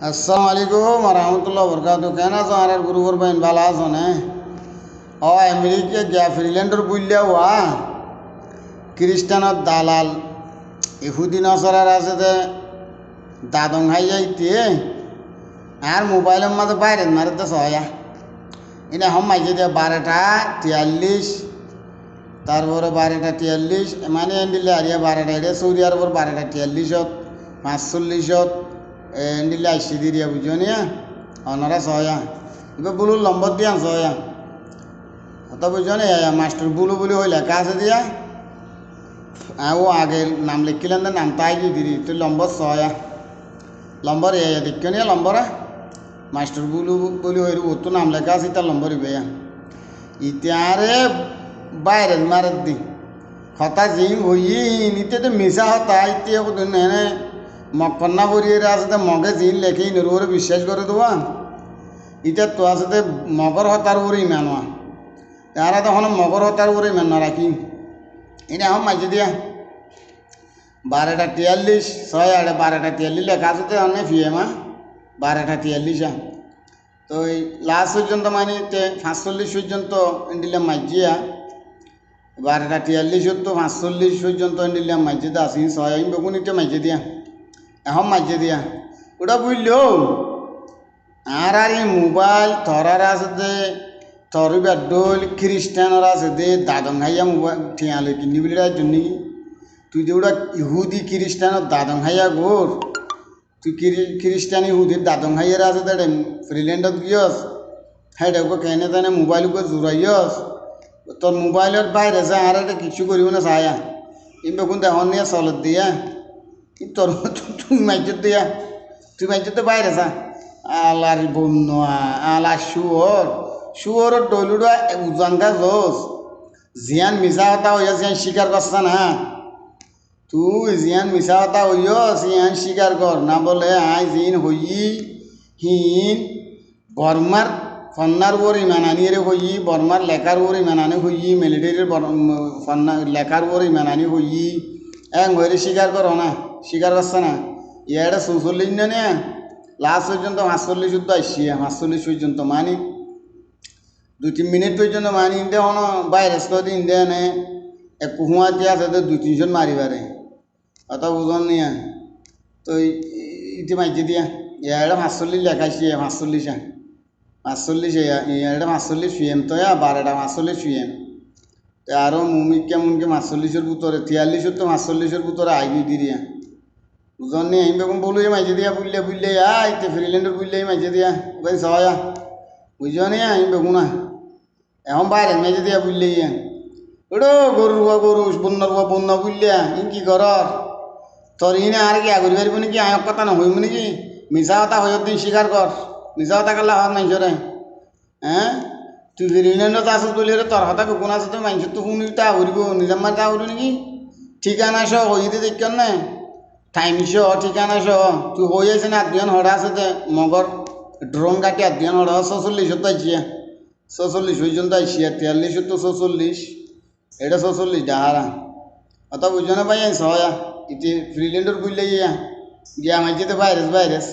আসসালামু আলাইকুম রহমতুল্লাহ বরকাত কেন আছো আর গুরুবর বাইন ভালো আছো না ও আমেরিকা গিয়া ফ্রিল্যান্ডর বুঝলে ওয়া খ্রিস্টানত দালাল ইহুদি নসরার আছে যে দাদং হাই যাইতে আর মোবাইলের মাঝে বাইরে মারতে সয়া এটা হম মাইছে যে 12:43 তারপরে 12:43 মানে এন্ডিলে আরিয়া 12টা এটা সৌদি আরবের 12:43 45 এন্ডিলে আইসি দিয়া বুঝো নিয়া অনারা সয়া এবার বুলু লম্বর দিয়া সয়া অত বুঝো নি মাস্টার বুলু বুলি হইলে কাছে দিয়া ও আগে নাম লিখিলেন নাম তাই দিদি তুই লম্বর সয়া লম্বর দেখো নিয়া লম্বরা মাস্টার বুলু বলি হইল ও তো নাম লেখা আছে তার লম্বর ইবেয়া ইতিহারে বাইরে মারের দি হতা জিম হই নিতে তো মিশা হতা ইতে হেনে মকন্না বরিয়ে আছে মগে জিন লেখে নরুরে বিশ্বাস করে দেওয়া ইটা তো আছে মগর হতার উপরে ইমান তারা তখন মগর হতার উপরে ইমান না রাখি এটা এখন মাঝে দিয়া 12:43 12:43 লেখা আছে অনেক ফিএমা 12:43 তো এই লাস্ট পর্যন্ত মানে 45 পর্যন্ত দিলাম মাঝিয়া 12:43 তো 45 পর্যন্ত দিলাম মাঝে আসি ছয় বেগুন এটা মাঝে দিয়া এখন মাঝে দিয়া ওটা বুঝলো আর এই মোবাইল থরার আছে যে থরিবার ডোল খ্রিস্টানরা আছে যে দাদং হাইয়া মোবাইল ঠিয়ালে কিনি বলে জন্য তুই যে ওটা ইহুদি খ্রিস্টানের দাদং হাইয়া গোর তুই খ্রিস্টান ইহুদির দাদং হাইয়ার আছে তাদের ফ্রিল্যান্ডত গিয়স হ্যাঁ কেনে তেনে মোবাইলকে জোরাইয়স তোর মোবাইলের বাইরে যা আর একটা কিছু করিব না চায়া কিন্তু কোন দেহন নিয়ে চলত দিয়া তোর তুই মাইজত দিয়া তুই মাইজত বাইরে যা আলার বন্যা আলা শুয়োর ডলুডা উজাঙ্গা জোস জিয়ান মিশা হতা হইয়া জিয়ান স্বীকার করছ না তুই জিয়ান মিশা হতা হইয় জিয়ান স্বীকার কর না বলে আই জিন হই হিন বর্মার ফন্নার ওর ইমানানি রে হই বর্মার লেখার ওর ইমানানি হই মিলিটারির লেখার ওর ইমানানি হই এক হইলে স্বীকার করো না স্বীকার করছে না ইয়াটা 44 না লাস্ট পর্যন্ত 45 যুদ্ধ আসছি 45 পর্যন্ত মানি 2-3 মিনিট পর্যন্ত মানি ইন্দে হন ভাইরাস করে ইন্দে নে এক কুহুয়া দিয়ে আছে 2-3 জন মারিবারে অত বুঝন নিয়া তো ইতি মাইজি দিয়া ইয়াটা 45 লেখাইছি 45 ইয়াটা 45 পিএম তো 12:45 পিএম আরও মুমিক কেমনকে 45-এর ভিতরে 43 তো 45-এর ভিতরে আইবি দিয়া বুঝন নি আমি বেগুন বলুই মাইজে দিয়া বুঝলে আইতে ফ্রিল্যান্ডের বুঝলে মাইজে দিয়া ওখানে সয়া বুঝো নি আমি বেগুনা এখন বাইরে মাইজে দিয়া বুঝলে ওটো গরু বন্যা বুঝলিয়া ইন কি কর তোর ইনে আর কি আগুরি পারিব নাকি আয়ক কথা না হইব নাকি মিশা কথা হইব দিন স্বীকার কর মিশা কথা করলে হওয়ার মাইজরে হ্যাঁ তুই ফ্রিল্যান্ডত আছো বলি তোর কথা কোন আছে তুই মাইজর তো শুনি তা হরিব নিজাম মার তা হরিব নাকি ঠিকানা সহ হইতে দেখ না টাইম সহ ঠিকানা সহ তুই হয়ে আছে না আদিয়ন হড়া আছে যে মগর ড্রোন কাটি আদিয়ন হড়া 46 তো আইসিয়া 46 পর্যন্ত আইসিয়া 43 তো 46 এটা 46 ডাহারা অত বুঝো না ভাই সয়া ইতি ফ্রিল্যান্ডর বুঝলে গিয়া মাইছে তো ভাইরাস